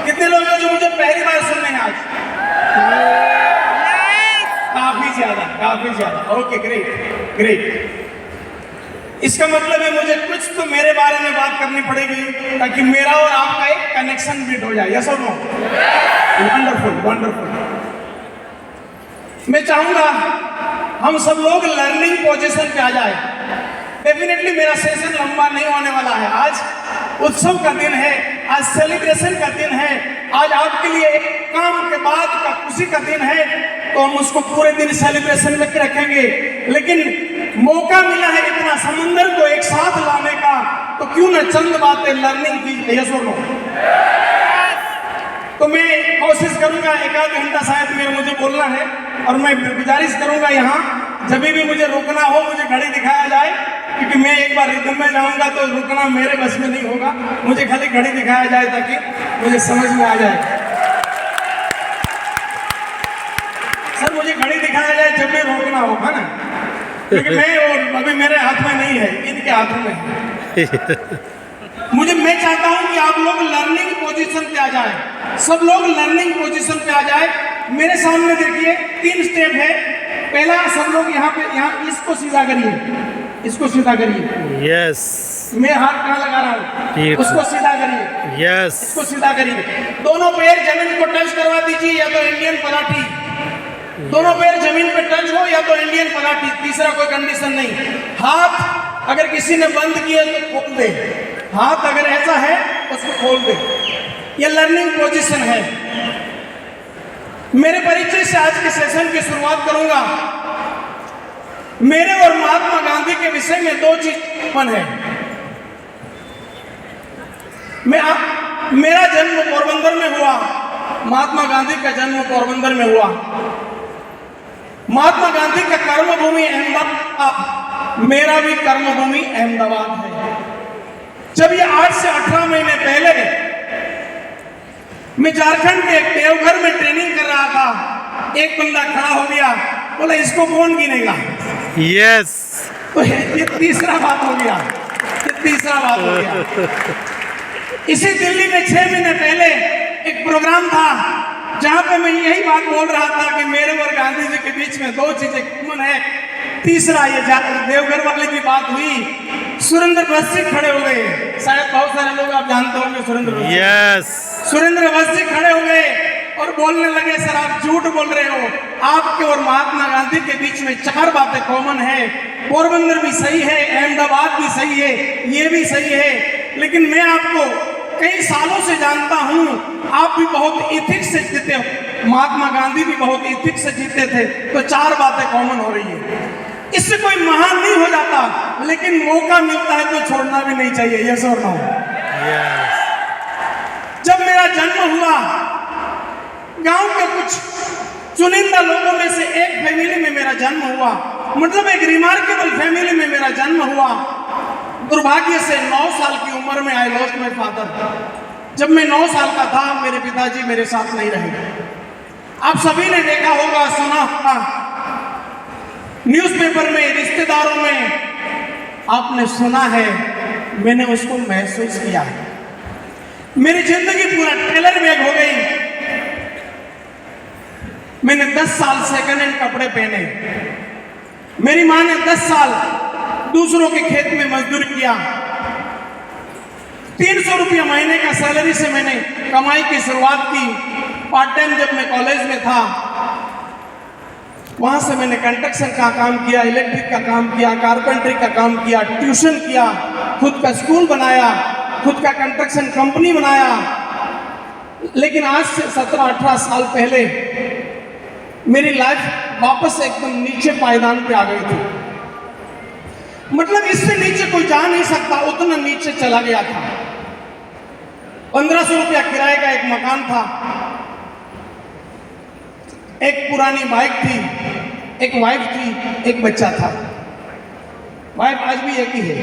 कितने लोग हैं जो मुझे पहली बार सुन रहे हैं आज? काफी ज्यादा। Okay, great great. इसका मतलब है मुझे कुछ तो मेरे बारे में बात करनी पड़ेगी ताकि मेरा और आपका एक कनेक्शन बिल्ड हो जाए। यस और नो? Wonderful wonderful. मैं चाहूंगा हम सब लोग लर्निंग पोजीशन पे आ जाए। डेफिनेटली मेरा सेशन लंबा नहीं होने वाला है। आज उत्सव का दिन है, आज सेलिब्रेशन का दिन है, आज आपके लिए एक काम के बाद का खुशी का दिन है, तो हम उसको पूरे दिन सेलिब्रेशन में रखेंगे। लेकिन मौका मिला है इतना समुंदर को एक साथ लाने का, तो क्यों न चंद बातें लर्निंग की। यस और नो? तो मैं कोशिश करूंगा एक आध घंटा शायद मुझे बोलना है, और मैं गुजारिश करूंगा यहाँ जब भी मुझे रुकना हो मुझे घड़ी दिखाया जाए, क्योंकि मैं एक बार रिदम में जाऊंगा तो रुकना मेरे बस में नहीं होगा। मुझे खाली घड़ी दिखाया जाए ताकि मुझे समझ में आ जाए। सर मुझे घड़ी दिखाया जाए जब भी रोकना होगा ना, क्योंकि मैं और अभी मेरे हाथ में नहीं है, इनके हाथों में है। मैं चाहता हूं कि आप लोग लर्निंग पोजीशन पे आ जाए, सब लोग लर्निंग पोजीशन पे आ जाए। मेरे सामने देखिए 3 स्टेप है। पहला, सब लोग यहाँ इसको सीधा करिए, इसको सीधा करिए। यस। मैं हाथ कहाँ लगा रहा हूँ? उसको सीधा करिए। यस। इसको सीधा करिए। दोनों पैर जमीन को टच करवा दीजिए, या तो इंडियन पलाटी। दोनों पैर जमीन पे टच हो या तो इंडियन पलाटी, तीसरा कोई कंडीशन नहीं। हाथ अगर किसी ने बंद किया तो खोल दे, हाथ अगर ऐसा है उसको खोल दे। ये लर्निंग पोजीशन है। मेरे परिचय से आज के सेशन की शुरुआत करूंगा। मेरे और महात्मा गांधी के विषय में 2 चीज मन है। मेरा जन्म पोरबंदर में हुआ, महात्मा गांधी का जन्म पोरबंदर में हुआ। महात्मा गांधी का कर्मभूमि अहमदाबाद, मेरा भी कर्मभूमि अहमदाबाद है। जब ये 8 से 18 महीने पहले मैं झारखंड के एक देवघर में ट्रेनिंग कर रहा था, एक बंदा खड़ा हो गया, बोला इसको कौन गिनेगा? यस। तो ये तीसरा बात हो गया, ये तीसरा बात हो गया। इसी दिल्ली में 6 महीने पहले एक प्रोग्राम था जहां पे मैं यही बात बोल रहा था कि मेरे और गांधी जी के बीच में 2 चीजें कॉमन है। तीसरा, ये देवघर वाले की बात हुई, सुरेंद्र बस जी खड़े हो गए। शायद बहुत सारे लोग आप जानते होंगे सुरेंद्र बस। यस। सुरेंद्र बस जी खड़े हो गए और बोलने लगे, सर आप झूठ बोल रहे हो, आपके और महात्मा गांधी के बीच में 4 बातें कॉमन है। पोरबंदर भी सही है, अहमदाबाद भी सही है, ये भी सही है, लेकिन मैं आपको कई सालों से जानता हूं, आप भी बहुत इथिक्स से जीते हो, महात्मा गांधी भी बहुत इथिक्स से जीते थे, तो 4 बातें कॉमन हो रही है। इससे कोई महान नहीं हो जाता, लेकिन मौका मिलता है तो छोड़ना भी नहीं चाहिए। यस और नो? जब मेरा जन्म हुआ, गांव के कुछ चुनिंदा लोगों में से एक फैमिली में मेरा जन्म हुआ, मतलब एक रिमार्केबल फैमिली में मेरा जन्म हुआ। दुर्भाग्य से 9 साल की उम्र में आई लॉस्ट माय फादर। जब मैं 9 साल का था, मेरे पिताजी मेरे साथ नहीं रहे। आप सभी ने देखा होगा, सुना होगा, न्यूज़पेपर में, रिश्तेदारों में आपने सुना है, मैंने उसको महसूस किया है। मेरी जिंदगी पूरा टेलर बैग हो गई। मैंने 10 साल सेकंड हैंड कपड़े पहने। मेरी मां ने 10 साल दूसरों के खेत में मजदूरी किया। 300 रुपया महीने का सैलरी से मैंने कमाई की शुरुआत की। पार्ट टाइम जब मैं कॉलेज में था, वहां से मैंने कंस्ट्रक्शन का काम किया, इलेक्ट्रिक का काम किया, कारपेंटरी का काम किया, ट्यूशन किया, खुद का स्कूल बनाया, खुद का कंस्ट्रक्शन कंपनी बनाया। लेकिन आज से 17-18 साल पहले मेरी लाइफ वापस एकदम नीचे पायदान पे आ गई थी। मतलब इससे नीचे कोई जा नहीं सकता, उतना नीचे चला गया था। 1500 रुपया किराए का एक मकान था, एक पुरानी बाइक थी, एक वाइफ थी, एक बच्चा था। वाइफ आज भी एक ही है।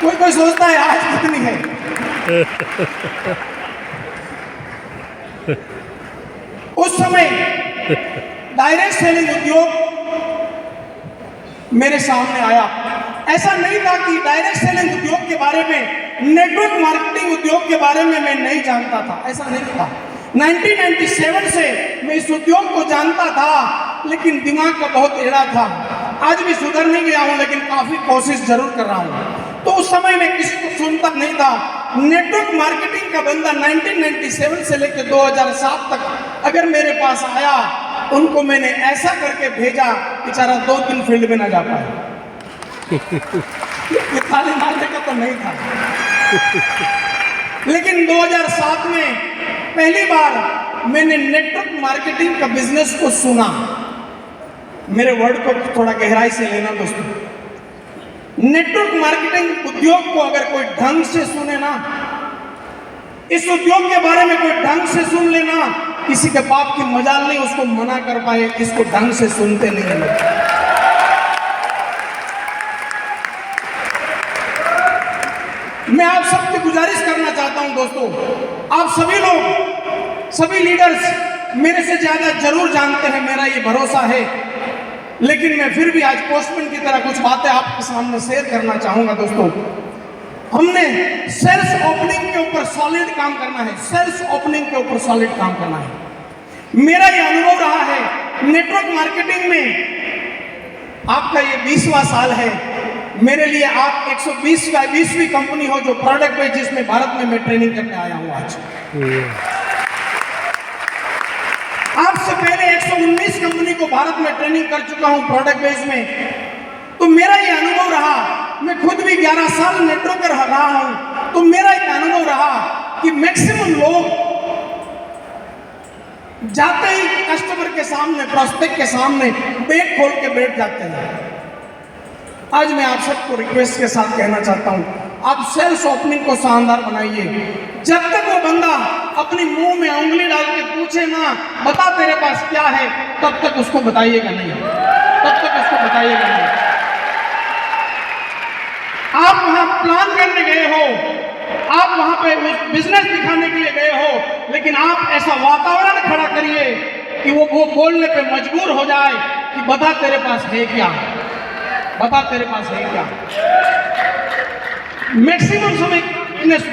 कोई सोचता है आज कितनी है। उस समय डायरेक्ट सेलिंग उद्योग मेरे सामने आया। ऐसा नहीं था कि डायरेक्ट सेलिंग उद्योग के बारे में नेटवर्क मार्केटिंग मार्केटिंग उद्योग के बारे में मैं नहीं जानता था, ऐसा नहीं था। 1997 से मैं इस उद्योग को जानता था, लेकिन दिमाग का बहुत एड़ा था। आज भी सुधर नहीं गया हूं, लेकिन काफी कोशिश जरूर कर रहा हूं। तो उस समय मैं किसी को सुनता नहीं था। नेटवर्क मार्केटिंग का बंदा 1997 से लेकर 2007 तक अगर मेरे पास आया, उनको मैंने ऐसा करके भेजा, बेचारा 2-3 फील्ड में ना जा पाए। ये ताली मारने का तो नहीं था। लेकिन 2007 में पहली बार मैंने नेटवर्क मार्केटिंग का बिजनेस को सुना। मेरे वर्ड को थोड़ा गहराई से लेना दोस्तों। नेटवर्क मार्केटिंग उद्योग को अगर कोई ढंग से सुने ना, इस उद्योग के बारे में कोई ढंग से सुन लेना, किसी के बाप की मजाल नहीं उसको मना कर पाए, इसको ढंग से सुनते नहीं है। मैं आप सबसे गुजारिश करना चाहता हूं दोस्तों, आप सभी लोग, सभी लीडर्स मेरे से ज्यादा जरूर जानते हैं, मेरा ये भरोसा है। लेकिन मैं फिर भी आज पोस्टमैन की तरह कुछ बातें आपके सामने शेयर करना चाहूंगा दोस्तों। हमने सेल्स ओपनिंग के ऊपर सॉलिड काम करना है, सेल्स ओपनिंग के ऊपर सॉलिड काम करना है। मेरा ये अनुभव रहा है नेटवर्क मार्केटिंग में। आपका ये 20वां साल है। मेरे लिए आप 120वीं कंपनी हो जो प्रोडक्ट बेस, जिसमें भारत में मैं ट्रेनिंग करने आया हूं आज। आपसे पहले 119 कंपनी को भारत में ट्रेनिंग कर चुका हूं प्रोडक्ट बेस में। तो मेरा ये अनुभव रहा, मैं खुद भी 11 साल नेटवर्कर रहा हूं, तो मेरा ये अनुभव रहा कि मैक्सिमम लोग जाते ही कस्टमर के सामने, प्रोस्पेक्ट के सामने बैग खोल के बैठ जाते हैं। आज मैं आप सबको रिक्वेस्ट के साथ कहना चाहता हूं, आप सेल्स ओपनिंग को शानदार बनाइए। जब तक वो बंदा अपनी मुंह में उंगली डाल के पूछे ना, बता तेरे पास क्या है, तब तक उसको बताइएगा नहीं, तब तक उसको बताइएगा नहीं। आप वहां प्लान करने गए हो, आप वहां पे बिजनेस दिखाने के लिए गए हो, लेकिन आप ऐसा वातावरण खड़ा करिए कि वो बोलने पे मजबूर हो जाए कि बता तेरे पास है क्या, बता तेरे पास है क्या। मैक्सिमम समय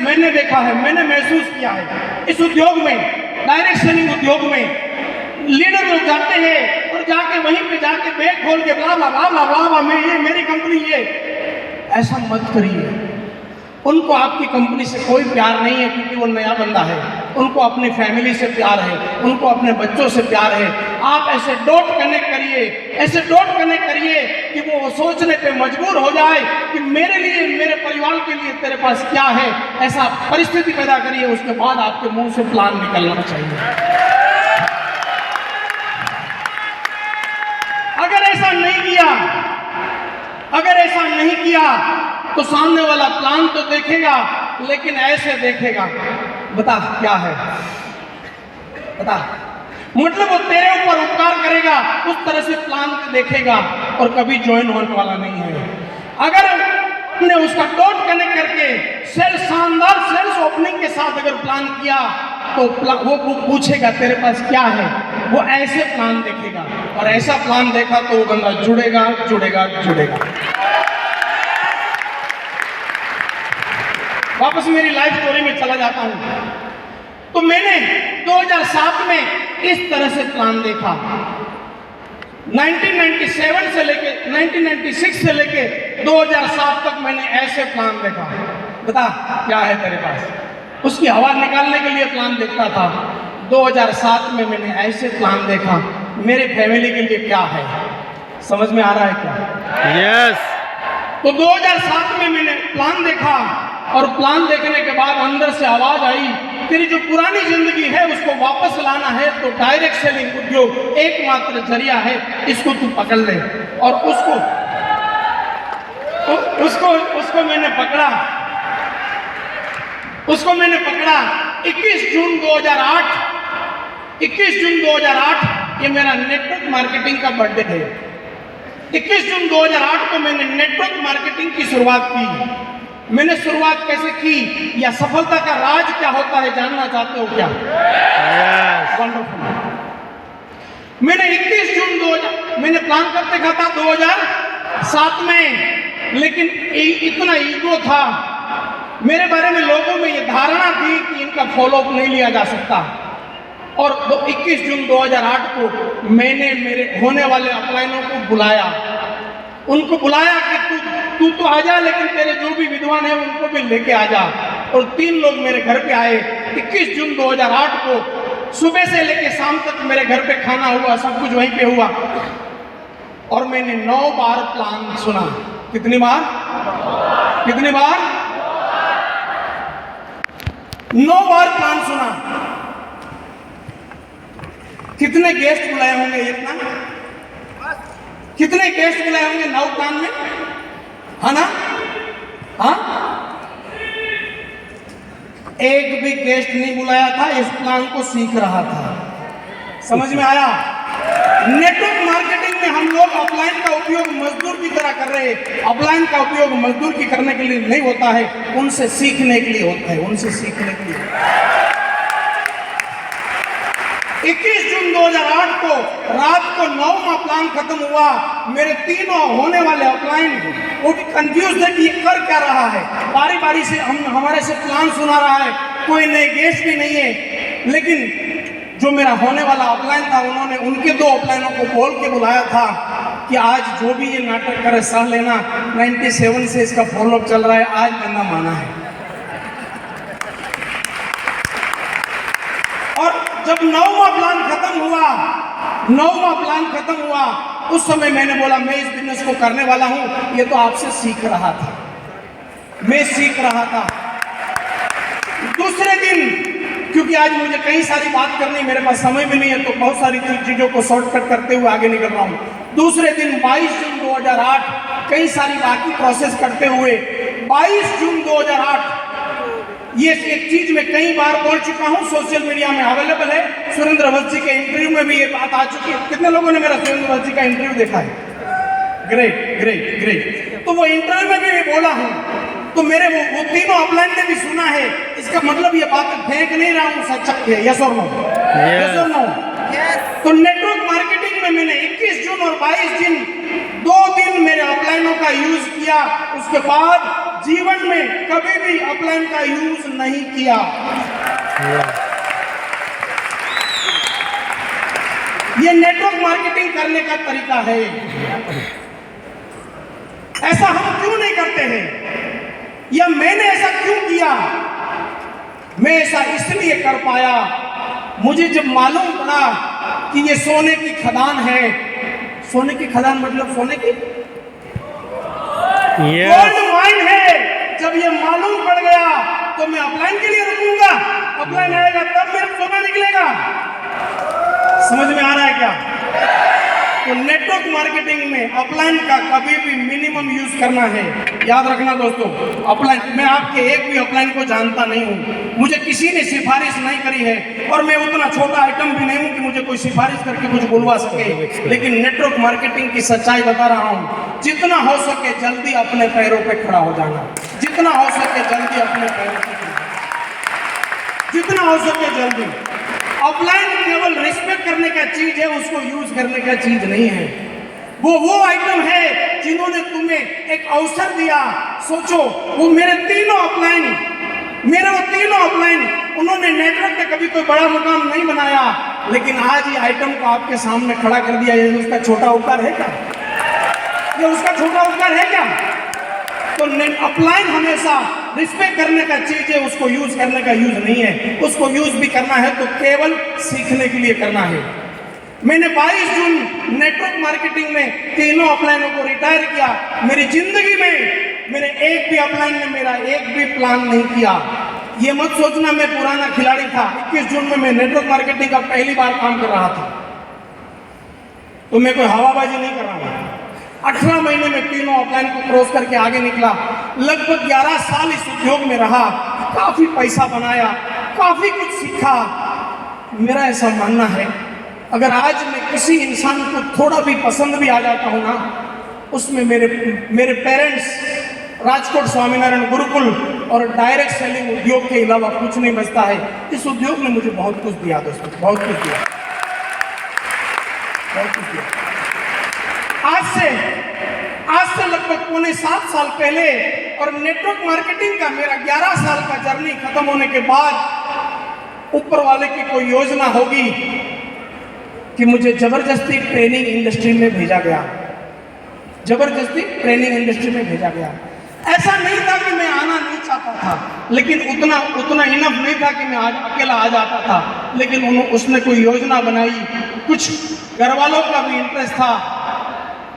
मैंने देखा है, मैंने महसूस किया है इस उद्योग में, डायरेक्ट सेलिंग उद्योग में, लीडर लोग जाते हैं और जाके वहीं पे जाके बैग खोल के ब्ला ब्ला ब्ला ब्ला ब्ला, मैं ये, मेरी कंपनी ये। ऐसा मत करिए। उनको आपकी कंपनी से कोई प्यार नहीं है, क्योंकि वो नया बंदा है। उनको अपनी फैमिली से प्यार है, उनको अपने बच्चों से प्यार है। आप ऐसे डॉट कनेक्ट करिए, ऐसे डॉट कनेक्ट करिए कि वो सोचने पे मजबूर हो जाए कि मेरे लिए, मेरे परिवार के लिए तेरे पास क्या है। ऐसा परिस्थिति पैदा करिए, उसके बाद आपके मुंह से प्लान निकलना चाहिए। अगर ऐसा नहीं किया, अगर ऐसा नहीं किया तो सामने वाला प्लान तो देखेगा, लेकिन ऐसे देखेगा, बता क्या है, बता। मतलब वो तेरे ऊपर उपकार करेगा, उस तरह से प्लान देखेगा और कभी ज्वाइन होने वाला नहीं है। अगर ने उसका डॉट कनेक्ट करके शानदार सेल्स ओपनिंग के साथ अगर प्लान किया, तो वो पूछेगा तेरे पास क्या है, वो ऐसे प्लान देखेगा, और ऐसा प्लान देखा तो वो बंदा जुड़ेगा जुड़ेगा जुड़ेगा। वापस मेरी लाइफ स्टोरी में चला जाता हूं। तो मैंने 2007 में इस तरह से प्लान देखा। 1997 से लेके 1996 से लेके 2007 तक मैंने ऐसे प्लान देखा। बता क्या है तेरे पास, उसकी हवा निकालने के लिए प्लान देखता था। 2007 में मैंने ऐसे प्लान देखा, मेरे फैमिली के लिए क्या है। समझ में आ रहा है क्या? यस। तो 2007 में मैंने प्लान देखा, और प्लान देखने के बाद अंदर से आवाज आई, तेरी जो पुरानी जिंदगी है उसको वापस लाना है तो डायरेक्ट सेलिंग उद्योग एकमात्र जरिया है, इसको तू पकड़ ले। और उसको मैंने पकड़ा, उसको मैंने पकड़ा। 21 जून 2008 ये मेरा नेटवर्क मार्केटिंग का बर्थडे है। 21 जून 2008 को मैंने नेटवर्क मार्केटिंग की शुरुआत की। मैंने शुरुआत कैसे की, या सफलता का राज क्या होता है, जानना चाहते हो क्या? वंडरफुल। मैंने 21 जून 2000 मैंने प्लान कर देखा था 2007 में, लेकिन इतना ईगो था मेरे बारे में, लोगों में ये धारणा का फॉलोअप नहीं लिया जा सकता। और 21 जून 2008 को मैंने मेरे होने वाले अपलाइनों को बुलाया, उनको बुलाया कि तू तो आ जा, लेकिन तेरे जो भी विद्वान है उनको भी लेके आ जा। और 3 लोग मेरे घर पे आए। 21 जून 2008 को सुबह से लेके शाम तक मेरे घर पे खाना हुआ, सब कुछ वहीं पे हुआ। और मैंने 9 बार प्लान सुना। कितनी बार? 9 बार प्लान सुना। कितने गेस्ट बुलाए होंगे? इतना कितने गेस्ट बुलाए होंगे 9 प्लान में, है ना? हाँ, एक भी गेस्ट नहीं बुलाया था, इस प्लान को सीख रहा था। समझ में आया? नेटवर्क मार्केटिंग में हम लोग ऑफलाइन का उपयोग मजदूर की तरह कर रहे हैं। ऑफलाइन का उपयोग मजदूर की करने के लिए नहीं होता है, उनसे सीखने के लिए होता है, उनसे सीखने के लिए। 21 जून 2008 को रात को 9वां प्लान खत्म हुआ। मेरे 3 होने वाले ऑफलाइन वो भी कंफ्यूज थे कि ये कर क्या रहा है। बारी बारी से हमारे से प्लान सुना रहा है, कोई नए गेस्ट भी नहीं है। लेकिन जो मेरा होने वाला ऑफलाइन था, उन्होंने उनके 2 ऑफलाइनों को बोल के बुलाया था कि आज जो भी ये नाटक करे सह लेना, 97 से इसका फॉलोअप चल रहा है, आज बंदा माना है। और जब 9वां प्लान खत्म हुआ, उस समय मैंने बोला मैं इस बिजनेस को करने वाला हूं। ये तो आपसे सीख रहा था, मैं सीख रहा था। दूसरे दिन, क्योंकि आज मुझे कई सारी बात करनी, मेरे पास समय भी नहीं है, तो बहुत सारी चीजों को शॉर्टकट करते हुए आगे निकल रहा हूं। दूसरे दिन 22 जून 2008, कई सारी बाकी प्रोसेस करते हुए 22 जून 2008, ये एक चीज मैं कई बार बोल चुका हूं, सोशल मीडिया में अवेलेबल है। सुरेंद्र अवस्थी के इंटरव्यू में भी ये बात आ चुकी है। कितने लोगों ने मेरा सुरेंद्र अवस्थी का इंटरव्यू देखा है? Great great great. तो वो इंटरव्यू में भी मैं बोला हूं, तो मेरे वो 3 ऑफलाइन ने भी सुना है। इसका मतलब ये बात फेंक नहीं रहा हूं, सच्चा है। यस और नो? यस और नो? तो नेटवर्क मार्केटिंग में मैंने 21 जून और 22 दिन 2 दिन मेरे ऑफलाइनों का यूज किया। उसके बाद जीवन में कभी भी ऑफलाइन का यूज नहीं किया। ये नेटवर्क मार्केटिंग करने का तरीका है। ऐसा हम क्यों नहीं करते हैं, या मैंने ऐसा क्यों किया? मैं ऐसा इसलिए कर पाया, मुझे जब मालूम पड़ा कि ये सोने की खदान है। सोने की खदान मतलब सोने की गोल्ड माइन है। जब ये मालूम पड़ गया तो मैं ऑफलाइन के लिए रुकूंगा? ऑफलाइन आएगा तब मेरा सोना निकलेगा। समझ में आ रहा है क्या? तो नेटवर्क मार्केटिंग में ऑफलाइन का कभी भी मिनिमम यूज करना है। याद रखना दोस्तों, ऑफलाइन, मैं आपके एक भी ऑफलाइन को जानता नहीं हूं, मुझे किसी ने सिफारिश नहीं करी है, और मैं उतना छोटा आइटम भी नहीं हूं कि मुझे कोई सिफारिश करके कुछ बुलवा सके। लेकिन नेटवर्क मार्केटिंग की सच्चाई बता रहा हूं, जितना हो सके जल्दी अपने पैरों पे खड़ा हो जाना, जितना हो सके जल्दी अपने पैरों पे, जितना हो सके जल्दी। ऑफलाइन केवल रिस्पेक्ट करने का चीज है, उसको यूज करने का चीज नहीं है। वो आइटम है जिन्होंने तुम्हें एक अवसर दिया। सोचो, वो मेरे 3 ऑफलाइन, उन्होंने नेटवर्क पे कभी कोई बड़ा मुकाम नहीं बनाया, लेकिन आज ये आइटम को आपके सामने खड़ा कर दिया। ये उसका छोटा उपकार है क्या? ये उसका छोटा उपकार है क्या? तो ऑफलाइन हमेशा रिस्पेक्ट करने का चीज है, उसको यूज करने का यूज नहीं है। उसको यूज भी करना है तो केवल सीखने के लिए करना है। मैंने 22 जून नेटवर्क मार्केटिंग में 3 ऑफलाइनों को रिटायर किया। मेरी जिंदगी में मैंने एक भी ऑफलाइन में मेरा एक भी प्लान नहीं किया। ये मत सोचना मैं पुराना खिलाड़ी था। 21 जून में मैं नेटवर्क मार्केटिंग का पहली बार काम कर रहा था, तो मैं कोई हवाबाजी नहीं कर रहा था। 18 महीने में 3 ऑफलाइन को क्रॉस करके आगे निकला। लगभग 11 साल इस उद्योग में रहा, काफी पैसा बनाया, काफी कुछ सीखा। मेरा ऐसा मानना है, अगर आज मैं किसी इंसान को थोड़ा भी पसंद भी आ जाता हूं ना, उसमें मेरे पेरेंट्स, राजकोट स्वामीनारायण गुरुकुल और डायरेक्ट सेलिंग उद्योग के अलावा कुछ नहीं बचता है। इस उद्योग ने मुझे बहुत कुछ दिया दोस्तों, बहुत कुछ दिया, बहुत कुछ दिया। आज से लगभग 6.25 साल पहले, और नेटवर्क मार्केटिंग का मेरा 11 साल का जर्नी खत्म होने के बाद ऊपर वाले की कोई योजना होगी कि मुझे जबरदस्ती ट्रेनिंग इंडस्ट्री में भेजा गया, जबरदस्ती ट्रेनिंग इंडस्ट्री में भेजा गया। ऐसा नहीं था कि मैं आना नहीं चाहता था, लेकिन उतना इनफ नहीं था कि मैं आज अकेला आ जाता था। लेकिन उसने कोई योजना बनाई, कुछ घर वालों का भी इंटरेस्ट था,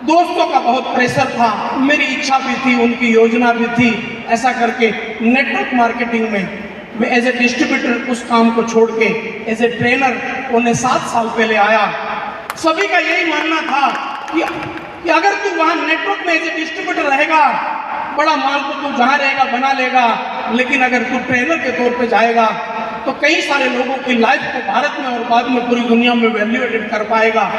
दोस्तों का बहुत प्रेशर था, मेरी इच्छा भी थी, उनकी योजना भी थी। ऐसा करके नेटवर्क मार्केटिंग में मैं एज ए डिस्ट्रीब्यूटर उस काम को छोड़ के एज ए ट्रेनर उन्हें 7 साल पहले आया। सभी का यही मानना था कि अगर तू वहाँ नेटवर्क में एज ए डिस्ट्रीब्यूटर रहेगा, बड़ा माल तो तू जहाँ रहेगा बना लेगा, लेकिन अगर तू ट्रेनर के तौर पे जाएगा तो कई सारे लोगों की लाइफ को भारत में और बाद में पूरी दुनिया में वैल्यू एडेड कर पाएगा।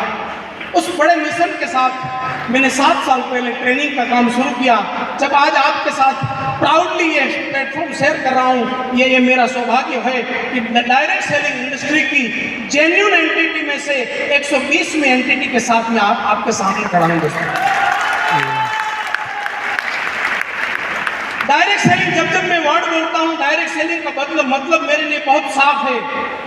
उस बड़े मिशन के साथ मैंने 7 साल पहले ट्रेनिंग का काम शुरू किया। जब आज आपके साथ प्राउडली ये प्लेटफॉर्म शेयर कर रहा हूँ, ये मेरा सौभाग्य है कि डायरेक्ट सेलिंग इंडस्ट्री की जेन्युइन एंटिटी में से 120वीं एंटिटी के साथ में आपके सामने खड़ा हूँ दोस्तों। डायरेक्ट सेलिंग, जब मैं वर्ड बोलता हूँ डायरेक्ट सेलिंग का मतलब मेरे लिए बहुत साफ है।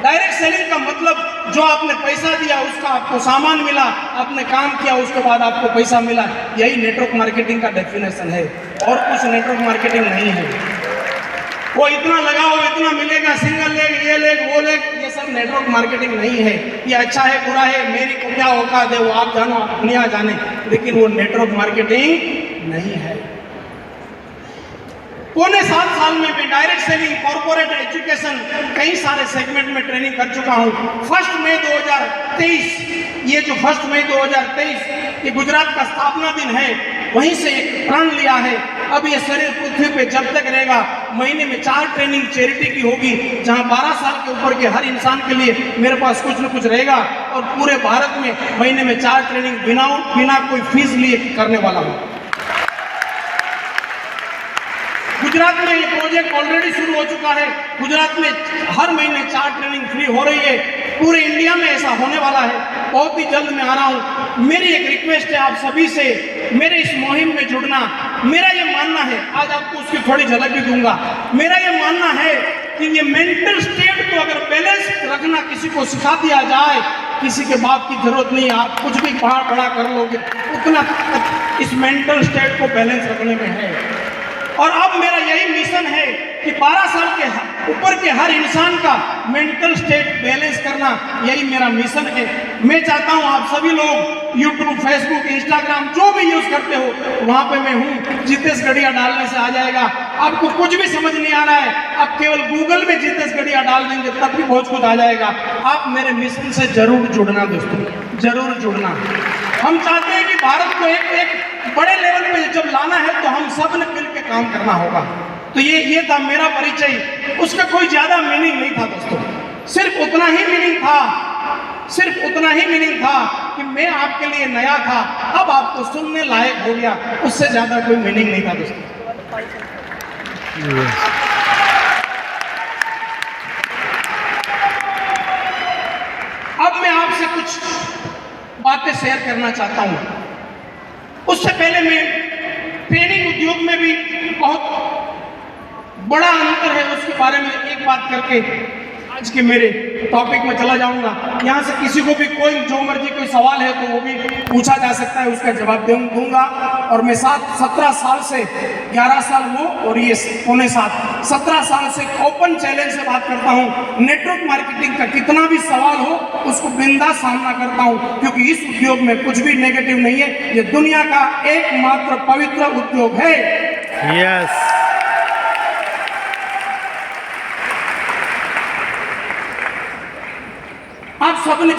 डायरेक्ट सेलिंग का मतलब जो आपने पैसा दिया उसका आपको सामान मिला, आपने काम किया उसके बाद आपको पैसा मिला, यही नेटवर्क मार्केटिंग का डेफिनेशन है। और कुछ नेटवर्क मार्केटिंग नहीं है। वो इतना लगाओ इतना मिलेगा, सिंगल लेग, ये लेग, वो लेग, ये सब नेटवर्क मार्केटिंग नहीं है। ये अच्छा है बुरा है, मेरी को क्या औकात है वो आप जानो, आप दुनिया जाने, लेकिन वो नेटवर्क मार्केटिंग नहीं है। पौने 7 साल में मैं डायरेक्ट सेलिंग, कॉर्पोरेट एजुकेशन, कई सारे सेगमेंट में ट्रेनिंग कर चुका हूँ। 1 मई 2023, ये जो 1 मई 2023 ये गुजरात का स्थापना दिन है, वहीं से एक प्रण लिया है। अब ये शरीर पृथ्वी पे जब तक रहेगा, महीने में 4 ट्रेनिंग चैरिटी की होगी, जहाँ 12 साल के ऊपर के हर इंसान के लिए मेरे पास कुछ न कुछ रहेगा। और पूरे भारत में महीने में 4 ट्रेनिंग बिना कोई फीस लिए करने वाला हूँ। गुजरात में ये प्रोजेक्ट ऑलरेडी शुरू हो चुका है। गुजरात में हर महीने 4 ट्रेनिंग फ्री हो रही है। पूरे इंडिया में ऐसा होने वाला है। बहुत ही जल्द मैं आ रहा हूँ। मेरी एक रिक्वेस्ट है आप सभी से, मेरे इस मुहिम में जुड़ना। मेरा ये मानना है, आज आपको उसकी थोड़ी झलक भी दूंगा। मेरा ये मानना है कि ये मेंटल स्टेट को अगर बैलेंस रखना किसी को सिखा दिया जाए, किसी के बाप की जरूरत नहीं, आप कुछ भी बड़ा कर लोगे, उतना इस मेंटल स्टेट को बैलेंस रखने में है। और अब मेरा यही मिशन है कि 12 साल के ऊपर के हर इंसान का मेंटल स्टेट बैलेंस करना, यही मेरा मिशन है। मैं चाहता हूं आप सभी लोग यूट्यूब, फेसबुक, इंस्टाग्राम जो भी यूज करते हो, वहां पे मैं हूं। जितेश गढ़िया डालने से आ जाएगा। आपको कुछ भी समझ नहीं आ रहा है, आप केवल गूगल में जितेश गढ़िया डाल देंगे तब भी बहुत कुछ आ जाएगा। आप मेरे मिशन से जरूर जुड़ना दोस्तों, जरूर जुड़ना। हम चाहते हैं कि भारत को एक बड़े लेवल पे जब लाना है तो हम सब ने मिलकर काम करना होगा। तो ये था मेरा परिचय। उसका कोई ज्यादा मीनिंग नहीं था दोस्तों, सिर्फ उतना ही मीनिंग था, सिर्फ उतना ही मीनिंग था कि मैं आपके लिए नया था, अब आपको सुनने लायक हो गया। उससे ज्यादा कोई मीनिंग नहीं था दोस्तों। अब मैं आपसे कुछ बातें शेयर करना चाहता हूं। उससे पहले मैं ट्रेनिंग उद्योग में भी बहुत बड़ा अंतर है उसके बारे में एक बात करके आज के मेरे टॉपिक में चला जाऊंगा। यहाँ से किसी को भी कोई जो मर्जी कोई सवाल है तो वो भी पूछा जा सकता है, उसका जवाब दूंगा। और मैं 17 साल से 11 साल वो और ये पौने 17 साल से ओपन चैलेंज से बात करता हूँ। नेटवर्क मार्केटिंग का कितना भी सवाल हो उसको बिंदास सामना करता हूँ, क्योंकि इस उद्योग में कुछ भी नेगेटिव नहीं है। ये दुनिया का एकमात्र पवित्र उद्योग है। यस। आप सबने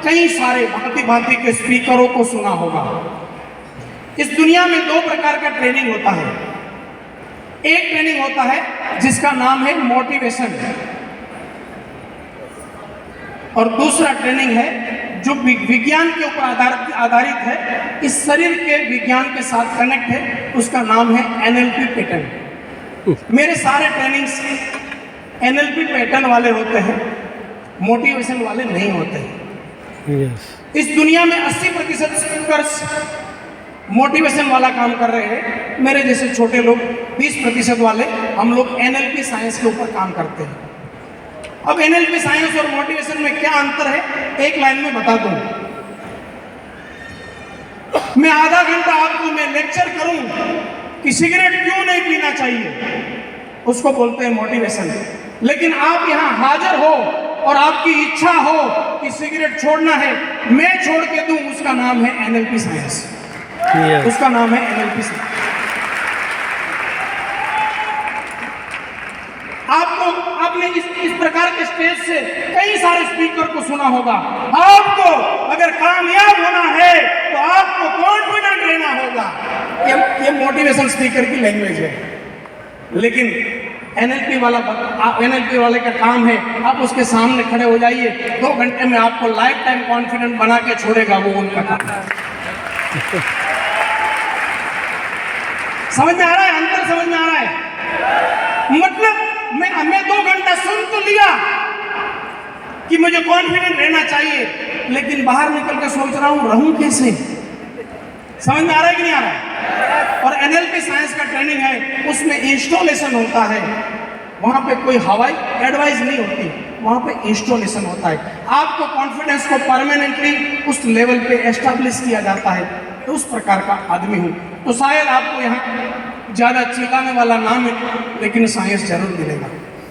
कई सारे भांति भांति के स्पीकरों को सुना होगा। इस दुनिया में 2 प्रकार का ट्रेनिंग होता है। एक ट्रेनिंग होता है जिसका नाम है मोटिवेशन, और दूसरा ट्रेनिंग है जो विज्ञान के ऊपर आधारित है, इस शरीर के विज्ञान के साथ कनेक्ट है, उसका नाम है NLP पैटर्न। मेरे सारे ट्रेनिंग्स NLP पैटर्न वाले होते हैं, मोटिवेशन वाले नहीं होते हैं। इस दुनिया में 80% स्पीकर्स मोटिवेशन वाला काम कर रहे हैं। मेरे जैसे छोटे लोग 20% वाले, हम लोग NLP साइंस के ऊपर काम करते हैं। अब एनएलपी साइंस और मोटिवेशन में क्या अंतर है, एक लाइन में बता दूं। मैं आधा घंटा आपको मैं लेक्चर करूं कि सिगरेट क्यों नहीं पीना चाहिए, उसको बोलते हैं मोटिवेशन। लेकिन आप यहां हाजिर हो और आपकी इच्छा हो कि सिगरेट छोड़ना है, मैं छोड़ के दूं, उसका नाम है एनएलपी साइंस, उसका नाम है एनएलपी साइंस। आपने इस प्रकार के स्टेज से कई सारे स्पीकर को सुना होगा। आपको अगर कामयाब होना है तो आपको कॉन्फिडेंट रहना होगा, ये मोटिवेशन स्पीकर की लैंग्वेज है। लेकिन एनएलपी वाले का काम है, आप उसके सामने खड़े हो जाइए, 2 घंटे में आपको लाइफ टाइम कॉन्फिडेंट बना के छोड़ेगा, वो उनका काम है। समझ में आ रहा है, अंतर समझ में आ रहा है? मतलब मैं 2 घंटा सुन तो लिया कि मुझे कॉन्फिडेंट रहना चाहिए, लेकिन बाहर निकल के सोच रहा हूं रहूं कैसे। समझ में आ रहा है कि नहीं आ रहा है? और एनएलपी साइंस का ट्रेनिंग है, उसमें इंस्टॉलेशन होता है, वहां पे कोई हवाई एडवाइस नहीं होती, वहां पे इंस्टॉलेशन होता है। आपको कॉन्फिडेंस को परमानेंटली उस लेवल पे एस्टैब्लिश किया जाता है। तो उस प्रकार का आदमी हूं। तो शायद आपको यहाँ ज्यादा चिल्लाने वाला ना मिले, लेकिन साइंस जरूर मिलेगा,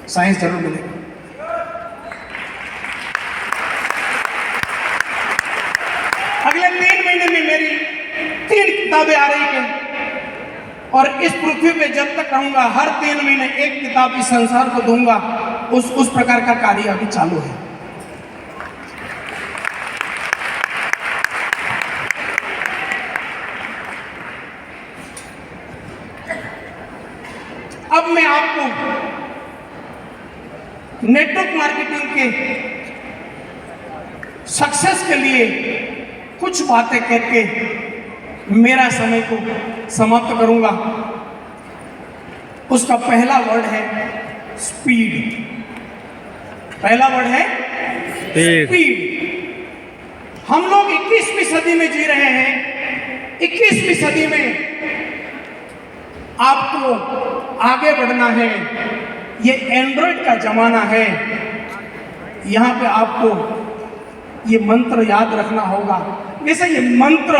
साइंस जरूर मिलेगा। अगले 3 महीने में मेरी 3 किताबें आ रही हैं, और इस पृथ्वी पे जब तक रहूंगा हर 3 महीने 1 किताब इस संसार को दूंगा। उस प्रकार का कार्य अभी चालू है। अब मैं आपको नेटवर्क मार्केटिंग के सक्सेस के लिए कुछ बातें करके मेरा समय को समाप्त करूंगा। उसका पहला वर्ड है स्पीड। पहला वर्ड है स्पीड। हम लोग 21वीं सदी में जी रहे हैं। 21वीं सदी में आपको आगे बढ़ना है। ये एंड्रॉइड का जमाना है। यहां पे आपको ये मंत्र याद रखना होगा। जैसे ये मंत्र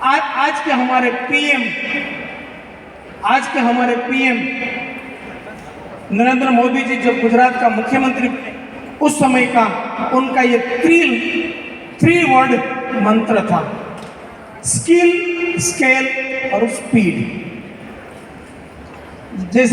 आज के हमारे पीएम नरेंद्र मोदी जी जब गुजरात का मुख्यमंत्री उस समय का उनका ये 3 वर्ड मंत्र था, स्किल, स्केल और स्पीड। जैसे